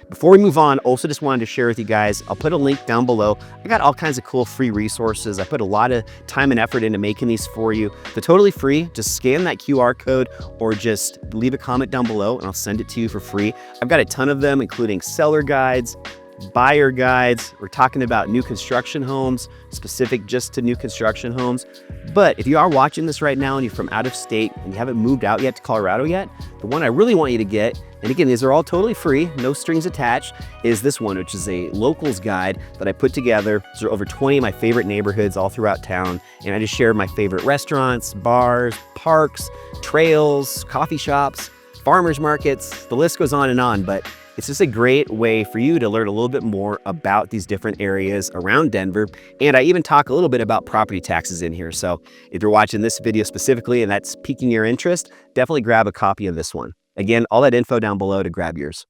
Before we move on, also just wanted to share with you guys, I'll put a link down below. I got all kinds of cool free resources. I put a lot of time and effort into making these for you. They're totally free. Just scan that QR code or just leave a comment down below and I'll send it to you for free. I've got a ton of them, including seller guides, buyer guides. We're talking about new construction homes, specific just to new construction homes. But if you are watching this right now and you're from out of state and you haven't moved out yet to Colorado yet, the one I really want you to get, and again, these are all totally free, no strings attached, is this one, which is a locals guide that I put together. There are over 20 of my favorite neighborhoods all throughout town. And I just share my favorite restaurants, bars, parks, trails, coffee shops, farmers markets, the list goes on, but it's just a great way for you to learn a little bit more about these different areas around Denver. And I even talk a little bit about property taxes in here. So if you're watching this video specifically and that's piquing your interest, definitely grab a copy of this one. Again, all that info down below to grab yours.